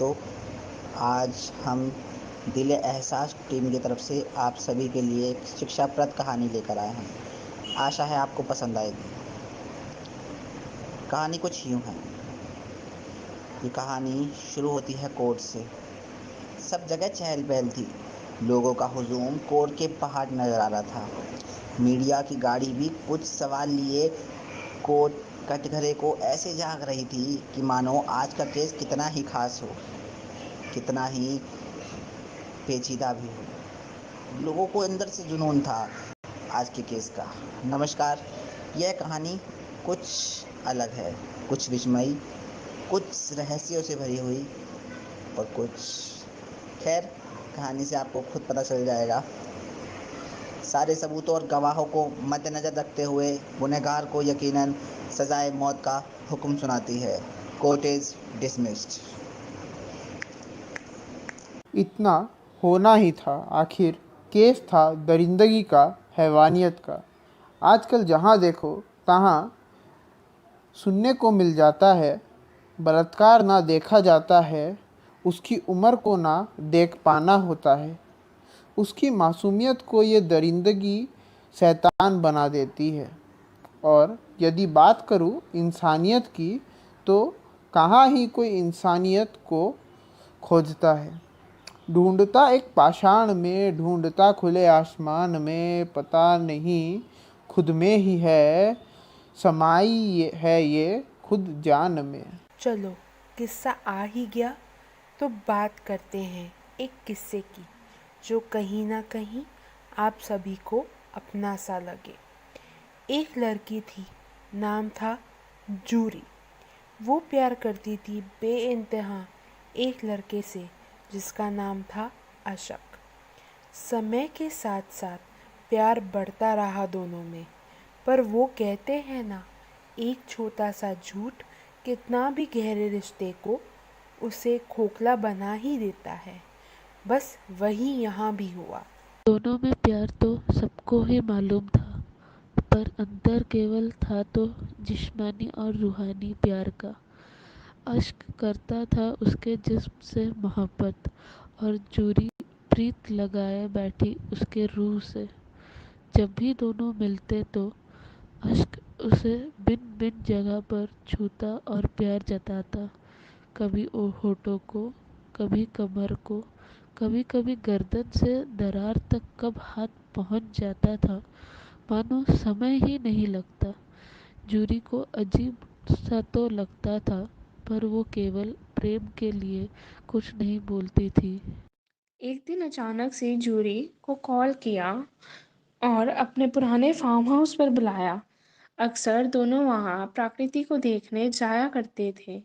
दोस्तों, आज हम दिल एहसास टीम की तरफ से आप सभी के लिए एक शिक्षाप्रद कहानी लेकर आए हैं। आशा है आपको पसंद आएगी। कहानी कुछ यूँ है। ये कहानी शुरू होती है कोर्ट से। सब जगह चहल पहल थी। लोगों का हुजूम कोर्ट के पहाड़ नजर आ रहा था। मीडिया की गाड़ी भी कुछ सवाल लिए कोर्ट कटघरे को ऐसे झांक रही थी कि मानो आज का केस कितना ही खास हो, कितना ही पेचीदा भी हो। लोगों को अंदर से जुनून था आज के केस का। नमस्कार, यह कहानी कुछ अलग है, कुछ विस्मयी, कुछ रहस्यों से भरी हुई और कुछ खैर कहानी से आपको खुद पता चल जाएगा। सारे सबूतों और गवाहों को मद्देनज़र रखते हुए गुनहगार को यकीनन सजाए मौत का हुक्म सुनाती है। Court is dismissed. इतना होना ही था। आखिर केस था दरिंदगी का, हैवानियत का। आजकल जहाँ देखो तहाँ सुनने को मिल जाता है। बलात्कार ना देखा जाता है, उसकी उम्र को ना देख पाना होता है। उसकी मासूमियत को ये दरिंदगी शैतान बना देती है। और यदि बात करूँ इंसानियत की, तो कहाँ ही कोई इंसानियत को खोजता है। ढूंढता एक पाषाण में, ढूंढता खुले आसमान में, पता नहीं खुद में ही है, समाई है ये खुद जान में। चलो किस्सा आ ही गया तो बात करते हैं एक किस्से की जो कहीं ना कहीं आप सभी को अपना सा लगे। एक लड़की थी, नाम था जूरी। वो प्यार करती थी बेइंतहा एक लड़के से जिसका नाम था अशक। समय के साथ साथ प्यार बढ़ता रहा दोनों में, पर वो कहते हैं ना, एक छोटा सा झूठ कितना भी गहरे रिश्ते को उसे खोखला बना ही देता है। बस वही यहाँ भी हुआ। दोनों में प्यार तो सबको ही मालूम था, पर अंतर केवल था तो जिस्मानी और रूहानी प्यार का। अश्क करता था उसके जिस्म से मोहब्बत, और जूरी प्रीत लगाए बैठी उसके रूह से। जब भी दोनों मिलते तो अश्क उसे बिन बिन जगह पर छूता और प्यार जताता। कभी होठों को, कभी कमर को, कभी कभी गर्दन से दरार तक कब हाथ पहुंच जाता था, मानो समय ही नहीं लगता। जूरी को अजीब सा तो लगता था, पर वो केवल प्रेम के लिए कुछ नहीं बोलती थी। एक दिन अचानक से जूरी को कॉल किया और अपने पुराने फार्म हाउस पर बुलाया। अक्सर दोनों वहाँ प्रकृति को देखने जाया करते थे,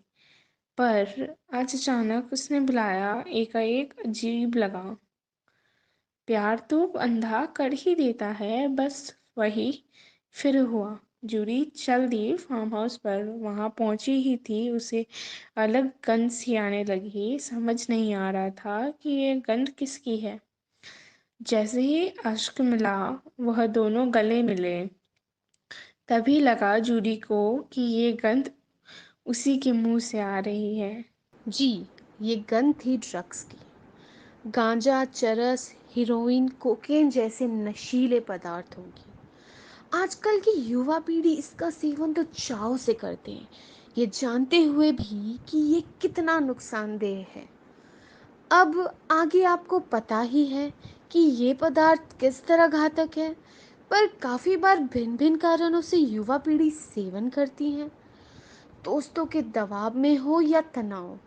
पर आज अचानक उसने बुलाया एकाएक अजीब लगा। प्यार तो अंधा कर ही देता है, बस वही फिर हुआ। जूरी चल दी फार्म हाउस पर। वहाँ पहुंची ही थी, उसे अलग गंध सी आने लगी। समझ नहीं आ रहा था कि ये गंध किसकी है। जैसे ही अश्क मिला, वह दोनों गले मिले। तभी लगा जूरी को कि ये गंध उसी के मुंह से आ रही है। जी, ये गंध थी ड्रग्स की। गांजा, चरस, हीरोइन, कोकेन जैसे नशीले पदार्थों की। आजकल की युवा पीढ़ी इसका सेवन तो चाव से करते हैं, ये जानते हुए भी कि ये कितना नुकसानदेह है। अब आगे आपको पता ही है कि ये पदार्थ किस तरह घातक है, पर काफ़ी बार भिन्न भिन्न कारणों से युवा पीढ़ी सेवन करती है। दोस्तों के दबाव में हो या तनाव,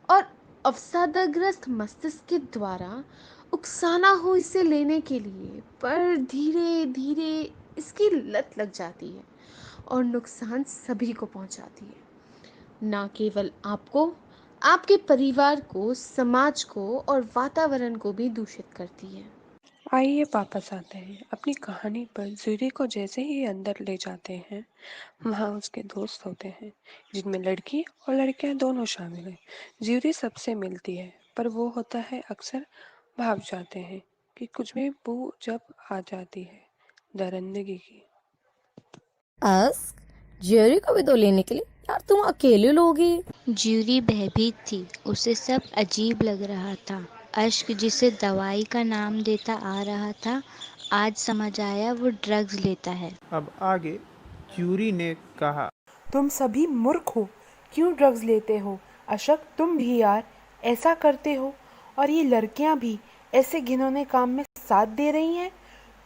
और अवसादग्रस्त मस्तिष्क के द्वारा उकसाना हो इसे लेने के लिए, पर धीरे धीरे इसकी लत लग जाती है और नुकसान सभी को पहुंचाती है। ना केवल आपको, आपके परिवार को, समाज को और वातावरण को भी दूषित करती है। आइए वापस आते हैं अपनी कहानी पर। जूरी को जैसे ही अंदर ले जाते हैं, वहाँ उसके दोस्त होते हैं जिनमें लड़की और लड़कियां दोनों शामिल हैं। जूरी सबसे मिलती है, पर वो होता है अक्सर भाग जाते हैं कि कुछ भी बू जब आ जाती है दरिंदगी की। अस्क ज्यूरी को भी तो लेने के लिए यार तुम अकेले लोगे? ज्यूरी भयभीत थी, उसे सब अजीब लग रहा था। अश्क जिसे दवाई का नाम देता आ रहा था, आज समझ आया वो ड्रग्स लेता है। अब आगे ज्यूरी ने कहा, तुम सभी मूर्ख हो, क्यों ड्रग्स लेते हो? अशक, तुम भी यार ऐसा करते हो, और ये लड़कियां भी ऐसे घिनौने काम में साथ दे रही हैं।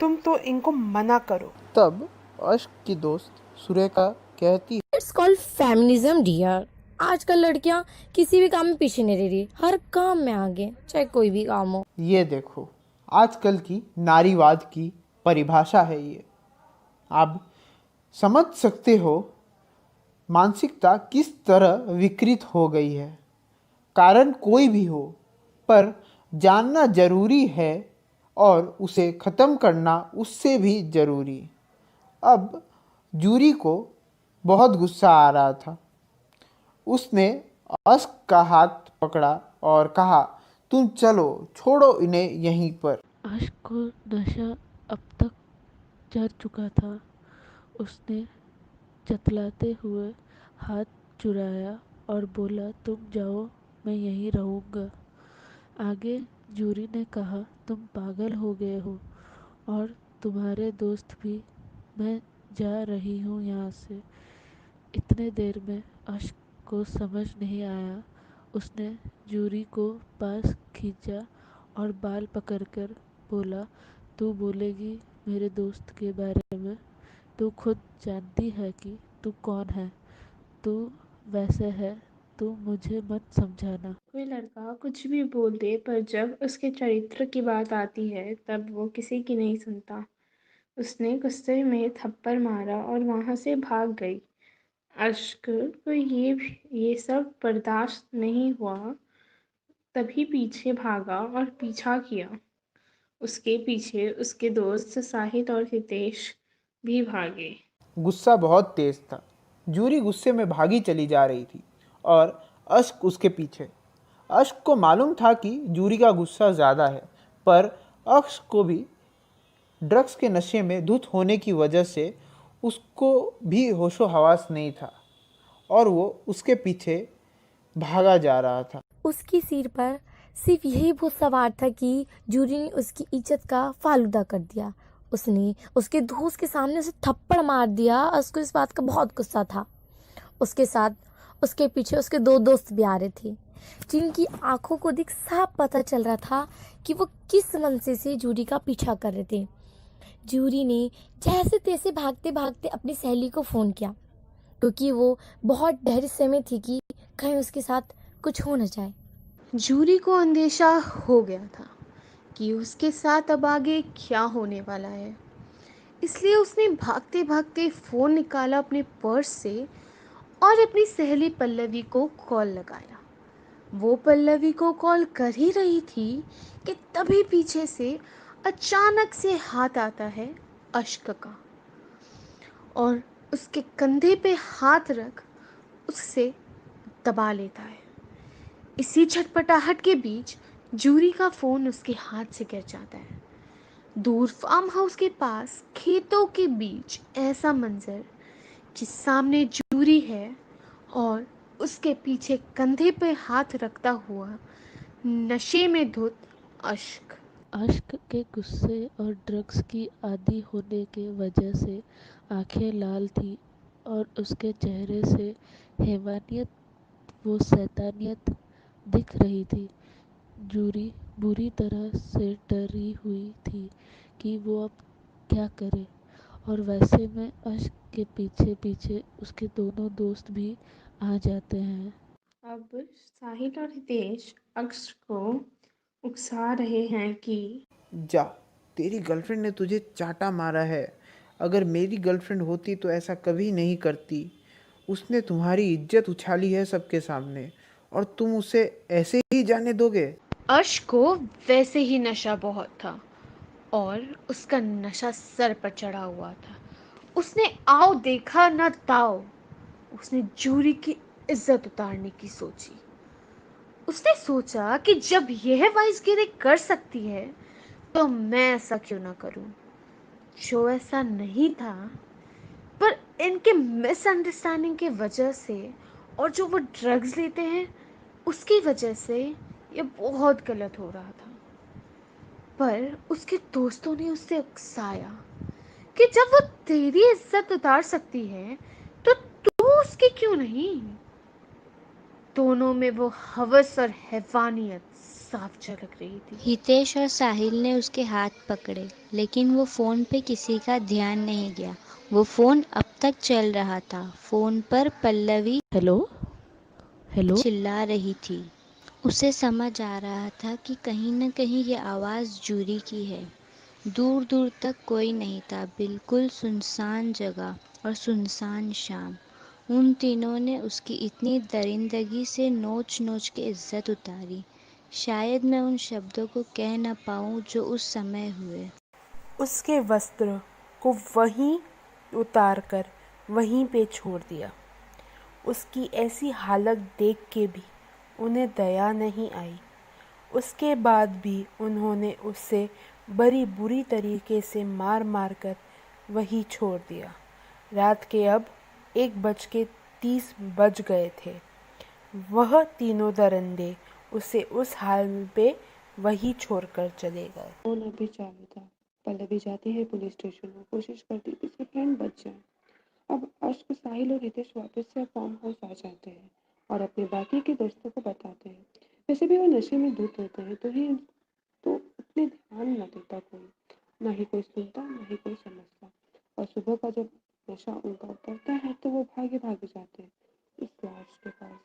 तुम तो इनको मना करो। तब अश्क की दोस्त सुरेखा कहती, इट्स कॉल्ड फेमिनिज्म डियर। आजकल लड़कियां किसी भी काम में पीछे नहीं रह रही, हर काम में आगे, चाहे कोई भी काम हो। ये देखो, आजकल की नारीवाद की परिभाषा है ये। आप समझ सकते हो मानसिकता किस तरह विकृत हो गई है। कारण कोई भी हो, पर जानना जरूरी है और उसे ख़त्म करना उससे भी ज़रूरी। अब जूरी को बहुत गुस्सा आ रहा था। उसने अश्क का हाथ पकड़ा और कहा, तुम चलो, छोड़ो इन्हें यहीं पर। अश्क को नशा अब तक चढ़ चुका था। उसने चतलाते हुए हाथ चुराया और बोला, तुम जाओ, मैं यहीं रहूँगा। आगे जूरी ने कहा, तुम पागल हो गए हो और तुम्हारे दोस्त भी। मैं जा रही हूँ यहाँ से। इतने देर में अश्क को समझ नहीं आया। उसने जूरी को पास खींचा और बाल पकड़कर बोला, तू बोलेगी मेरे दोस्त के बारे में? तू खुद जानती है कि तू कौन है। तू वैसे है, तू मुझे मत समझाना। कोई लड़का कुछ भी बोल दे, पर जब उसके चरित्र की बात आती है तब वो किसी की नहीं सुनता। उसने गुस्से में थप्पड़ मारा और वहाँ से भाग गई। अश्क को ये सब बर्दाश्त नहीं हुआ, तभी पीछे भागा और पीछा किया। उसके पीछे उसके दोस्त साहिल और हितेश भी भागे। गुस्सा बहुत तेज था। जूरी गुस्से में भागी चली जा रही थी और अश्क उसके पीछे। अश्क को मालूम था कि जूरी का गुस्सा ज़्यादा है, पर अश्क को भी ड्रग्स के नशे में धुत होने की वजह से उसको भी होशो हवास नहीं था और वो उसके पीछे भागा जा रहा था। उसकी सिर पर सिर्फ यही भूत सवार था कि जूरी ने उसकी इज्जत का फालूदा कर दिया। उसने उसके दोस्त के सामने उसे थप्पड़ मार दिया। उसको इस बात का बहुत गुस्सा था। उसके साथ उसके पीछे उसके दो दोस्त भी आ रहे थे, जिनकी आंखों को देख साफ पता चल रहा था कि वो किस मनसे से जूरी का पीछा कर रहे थे। जूरी ने जैसे तैसे भागते भागते अपनी सहेली को फ़ोन किया, क्योंकि वो बहुत धैर्य में थी कि कहीं उसके साथ कुछ हो न जाए। जूरी को अंदेशा हो गया था कि उसके साथ अब आगे क्या होने वाला है, इसलिए उसने भागते भागते फ़ोन निकाला अपने पर्स से और अपनी सहेली पल्लवी को कॉल लगाया। वो पल्लवी को कॉल कर ही रही थी कि तभी पीछे से अचानक से हाथ आता है अश्क का और उसके कंधे पे हाथ रख उससे दबा लेता है। इसी छटपटाहट के बीच जूरी का फ़ोन उसके हाथ से गिर जाता है। दूर फार्म हाउस के पास खेतों के बीच ऐसा मंजर कि सामने जूरी है और उसके पीछे कंधे पे हाथ रखता हुआ नशे में धुत अश्क। अश्क के गुस्से और ड्रग्स की आदी होने के वजह से आंखें लाल थी और उसके चेहरे से हैवानियत वो शैतानियत दिख रही थी। जूरी बुरी तरह से डरी हुई थी कि वो अब क्या करे, और वैसे में अश्क के पीछे पीछे उसके दोनों दोस्त भी आ जाते हैं। अब साहिल और हितेश अश्क को उकसा रहे हैं कि जा, तेरी गर्लफ्रेंड ने तुझे चाटा मारा है। अगर मेरी गर्लफ्रेंड होती तो ऐसा कभी नहीं करती। उसने तुम्हारी इज्जत उछाली है सबके सामने और तुम उसे ऐसे ही जाने दोगे? अश्क को वैसे ही नशा बहुत था और उसका नशा सर पर चढ़ा हुआ था। उसने आओ देखा न ताओ, उसने जूरी की इज्जत उतारने की सोची। उसने सोचा कि जब यह वाइसगिरी कर सकती है तो मैं ऐसा क्यों ना करूं। जो ऐसा नहीं था पर इनके मिसअंडरस्टैंडिंग के वजह से और जो वो ड्रग्स लेते हैं उसकी वजह से ये बहुत गलत हो रहा था। पर उसके दोस्तों ने उससे उकसाया कि जब वो तेरी इज्जत उतार सकती है तो तू उसकी क्यों नहीं। दोनों में वो हवस और हैवानियत साफ झलक रही थी। हितेश और साहिल ने उसके हाथ पकड़े, लेकिन वो फ़ोन पे किसी का ध्यान नहीं गया। वो फ़ोन अब तक चल रहा था। फ़ोन पर पल्लवी हेलो हेलो। चिल्ला रही थी। उसे समझ आ रहा था कि कहीं न कहीं ये आवाज़ जूरी की है। दूर दूर तक कोई नहीं था, बिल्कुल सुनसान जगह और सुनसान शाम। उन तीनों ने उसकी इतनी दरिंदगी से नोच नोच के इज्जत उतारी। शायद मैं उन शब्दों को कह न पाऊँ जो उस समय हुए। उसके वस्त्र को वहीं उतारकर वहीं पे छोड़ दिया। उसकी ऐसी हालत देख के भी उन्हें दया नहीं आई। उसके बाद भी उन्होंने उसे बड़ी बुरी तरीके से मार मार कर वहीं छोड़ दिया। रात के अब 1:30 बज गए थे। वह तीनों दरिंदे उसे उस हाल पे वहीं छोड़कर चले गए। फोन अभी चालू था। पल्लवी जाती है पुलिस स्टेशन में, कोशिश करती है कि उसके फ्रेंड बच जाए। अब अश्क, साहिल और हितेश वापस से फार्म हाउस आ जाते हैं और अपने बाकी के दोस्तों को बताते हैं। वैसे भी वो नशे में धुत होते हैं तो उतने ध्यान न देता कोई, ना ही कोई सुनता, ना ही कोई समझता। और सुबह का जब नशा उनका उतरता है तो वो भागे भागे जाते हैं उस लॉज के पास,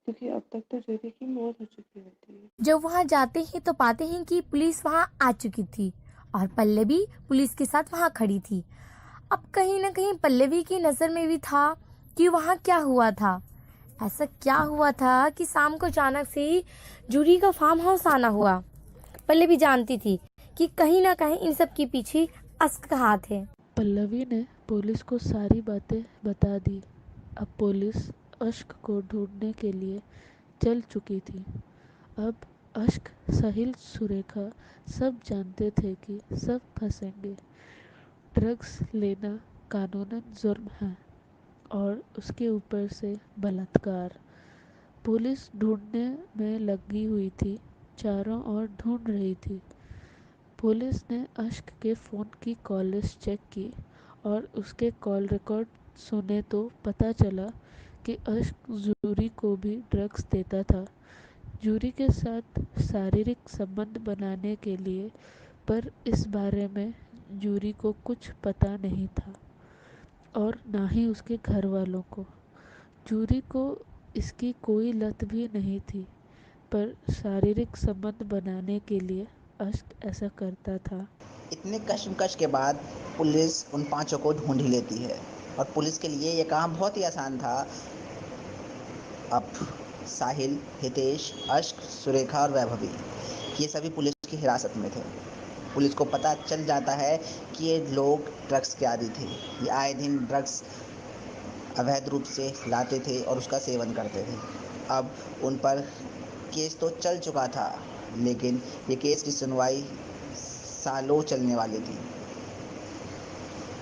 क्योंकि अब तक तो जूरी की मौत हो चुकी होती है। जब वहां जाते हैं तो पाते हैं कि पुलिस वहां आ चुकी थी और पल्लवी पुलिस के साथ वहां खड़ी थी। अब कहीं ना कहीं पल्लवी की नजर में भी था कि वहां क्या हुआ था। ऐसा क्या हुआ था कि शाम को अचानक से ही जूरी का फार्म हाउस आना हुआ। पल्लवी जानती थी कि कहीं ना कहीं इन सब के पीछे अश्क का हाथ है। पल्लवी ने पुलिस को सारी बातें बता दी। अब पुलिस अश्क को ढूंढने के लिए चल चुकी थी। अब अश्क, साहिल, सुरेखा सब जानते थे कि सब फंसेंगे। ड्रग्स लेना कानूनन जुर्म है और उसके ऊपर से बलात्कार। पुलिस ढूंढने में लगी हुई थी, चारों ओर ढूंढ रही थी। पुलिस ने अश्क के फ़ोन की कॉल लिस्ट चेक की और उसके कॉल रिकॉर्ड सुने तो पता चला कि अश्क जूरी को भी ड्रग्स देता था, जूरी के साथ शारीरिक संबंध बनाने के लिए। पर इस बारे में जूरी को कुछ पता नहीं था और ना ही उसके घर वालों को। जूरी को इसकी कोई लत भी नहीं थी, पर शारीरिक संबंध बनाने के लिए अश्क ऐसा करता था। इतने कश्मकश के बाद पुलिस उन पांचों को ढूंढ ही लेती है और पुलिस के लिए ये काम बहुत ही आसान था। अब साहिल, हितेश, अश्क, सुरेखा और वैभवी ये सभी पुलिस की हिरासत में थे। पुलिस को पता चल जाता है कि ये लोग ड्रग्स के आदी थे। ये आए दिन ड्रग्स अवैध रूप से लाते थे और उसका सेवन करते थे। अब उन पर केस तो चल चुका था, लेकिन ये केस की सुनवाई सालों चलने वाली थी,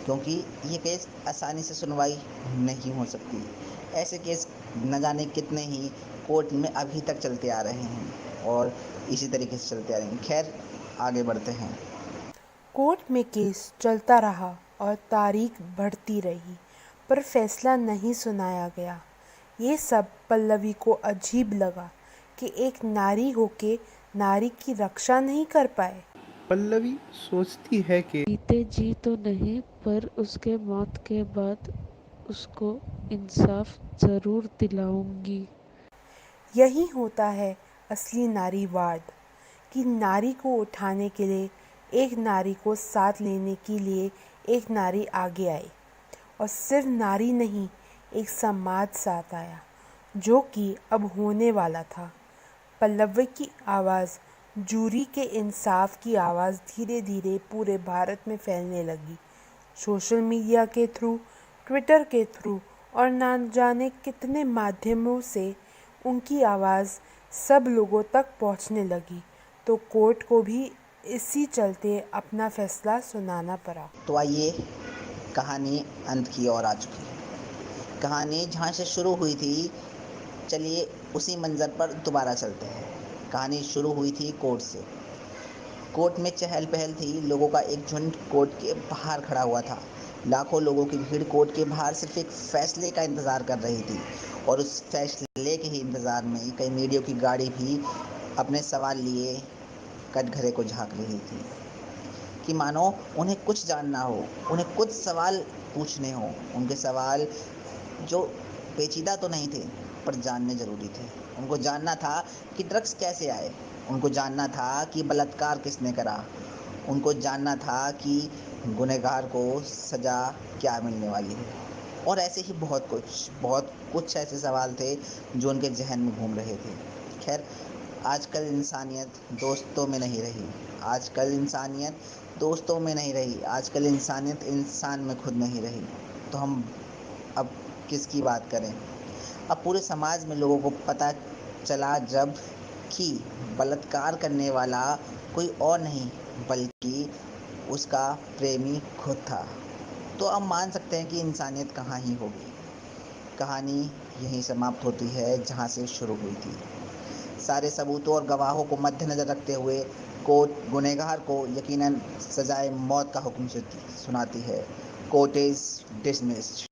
क्योंकि ये केस आसानी से सुनवाई नहीं हो सकती। ऐसे केस न जाने कितने ही कोर्ट में अभी तक चलते आ रहे हैं और इसी तरीके से चलते आ रहे हैं। खैर, आगे बढ़ते हैं। कोर्ट में केस चलता रहा और तारीख बढ़ती रही, पर फैसला नहीं सुनाया गया। ये सब पल्लवी को अजीब लगा कि एक नारी होके नारी की रक्षा नहीं कर पाए। पल्लवी सोचती है कि जीते जी तो नहीं, पर उसके मौत के बाद उसको इंसाफ ज़रूर दिलाऊंगी। यही होता है असली नारीवाद, कि नारी को उठाने के लिए एक नारी को साथ लेने के लिए एक नारी आगे आई, और सिर्फ नारी नहीं, एक समाज साथ आया, जो कि अब होने वाला था। पल्लवी की आवाज़, जूरी के इंसाफ की आवाज़ धीरे धीरे पूरे भारत में फैलने लगी। सोशल मीडिया के थ्रू, ट्विटर के थ्रू और ना जाने कितने माध्यमों से उनकी आवाज़ सब लोगों तक पहुंचने लगी, तो कोर्ट को भी इसी चलते अपना फैसला सुनाना पड़ा। तो आइए कहानी अंत की ओर आ चुकी है। कहानी जहाँ से शुरू हुई थी, चलिए उसी मंज़र पर दोबारा चलते हैं। कहानी शुरू हुई थी कोर्ट से। कोर्ट में चहल पहल थी। लोगों का एक झुंड कोर्ट के बाहर खड़ा हुआ था। लाखों लोगों की भीड़ कोर्ट के बाहर सिर्फ एक फैसले का इंतज़ार कर रही थी, और उस फैसले के ही इंतज़ार में कई मीडिया की गाड़ी भी अपने सवाल लिए कटघरे को झाँक रही थी, कि मानो उन्हें कुछ जानना हो, उन्हें कुछ सवाल पूछने हों। उनके सवाल जो पेचीदा तो नहीं थे, पर जानने ज़रूरी थे। उनको जानना था कि ड्रग्स कैसे आए, उनको जानना था कि बलात्कार किसने करा, उनको जानना था कि गुनहगार को सज़ा क्या मिलने वाली है, और ऐसे ही बहुत कुछ ऐसे सवाल थे जो उनके जहन में घूम रहे थे। खैर, आजकल इंसानियत दोस्तों में नहीं रही। आजकल इंसानियत दोस्तों में नहीं रही। आजकल इंसानियत इंसान में खुद नहीं रही। तो हम अब किसकी बात करें? अब पूरे समाज में लोगों को पता चला जब कि बलात्कार करने वाला कोई और नहीं बल्कि उसका प्रेमी खुद था। तो अब मान सकते हैं कि इंसानियत कहाँ ही होगी। कहानी यहीं समाप्त होती है जहाँ से शुरू हुई थी। सारे सबूतों और गवाहों को मद्देनज़र रखते हुए कोर्ट गुनहगार को यकीनन सजाए मौत का हुक्म सुनाती है। Court is dismissed.